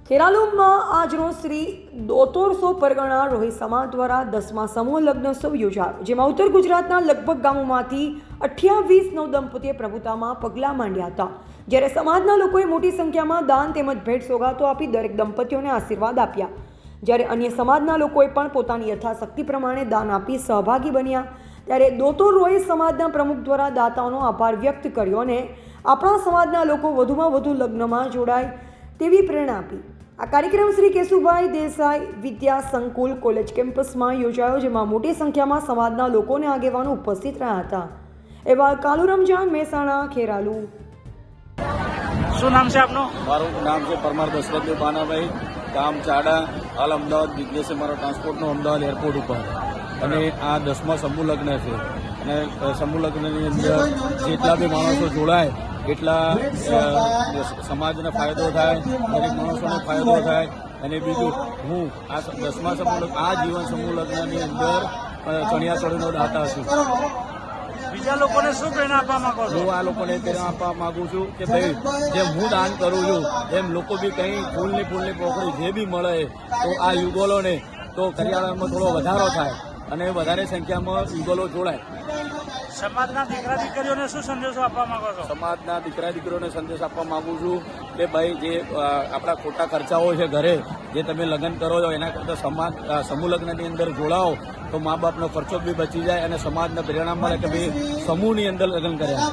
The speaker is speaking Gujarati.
ખેરાલુમાં આજરોજ શ્રી દોતોરસો પરગણા રોહિત સમાજ દ્વારા 10મા સમૂહ લગ્નોત્સવ યોજાયો, જેમાં ઉત્તર ગુજરાતના લગભગ ગામોમાંથી 28 નવદંપતીએ પ્રભુતામાં પગલાં માંડ્યા હતા, જ્યારે સમાજના લોકોએ મોટી સંખ્યામાં દાન તેમજ ભેટ સોગાતો આપી દરેક દંપતીઓને આશીર્વાદ આપ્યા, જ્યારે અન્ય સમાજના લોકોએ પણ પોતાની યથાશક્તિ પ્રમાણે દાન આપી સહભાગી બન્યા. ત્યારે દોતોર રોહિત સમાજના પ્રમુખ દ્વારા દાતાઓનો આભાર વ્યક્ત કર્યો અને આપણા સમાજના લોકો વધુમાં વધુ લગ્નમાં જોડાય તેવી પ્રેરણા આપી. આ કાર્યક્રમ શ્રી કેશુભાઈ દેસાઈ વિદ્યા સંકુલ કોલેજ કેમ્પસમાં યોજાયો, જેમાં મોટી સંખ્યામાં સમાજના લોકોને આગેવાનો ઉપસ્થિત રહ્યા હતા. એવા કાલુ રમજાન, મહેસાણા, ખેરાલુ. શું નામ છે આપનું? મારું નામ છે પરમાર દશરથભાઈ પાનાભાઈ, ગામ ચાડા, હાલ અમદાવાદ બિઝનેસ છે મારો ટ્રાન્સપોર્ટનો, અમદાવાદ એરપોર્ટ ઉપર. અને આ 10મા સમૂહ લગ્ન છે અને સમૂહ લગ્નની અંદર જેટલા બી માણસો જોડાય એટલા સમાજને ફાયદો થાય, દરેક માણસોને ફાયદો થાય. અને બીજું, હું આ 10મા સમૂહ આ જીવન સમૂહ લગ્નની અંદર ચણિયાચોળીનો દાતા છું. બીજા લોકોને શું પ્રેરણા આપવા માંગો છો? હું આ લોકોને પ્રેરણા આપવા માંગુ છું કે ભાઈ, જેમ હું દાન કરું છું એમ લોકો બી કંઈ ફૂલની પોકળી જે બી મળે તો આ યુગલોને તો કરિયાણામાં થોડો વધારો થાય અને વધારે સંખ્યામાં યુગલો જોડાય. સમાજના દીકરા દીકરીઓને શું સંદેશો આપવા માંગો છો? સમાજના દીકરા દીકરીઓને સંદેશ આપવા માંગુ છું કે ભાઈ, જે આપણા ખોટા ખર્ચાઓ છે ઘરે, જે તમે લગ્ન કરો છો એના કરતાં સમૂહ લગ્નની અંદર જોડાઓ તો મા બાપનો ખર્ચો બી બચી જાય અને સમાજને પ્રેરણા મળે કે ભાઈ સમૂહની અંદર લગ્ન કર્યા.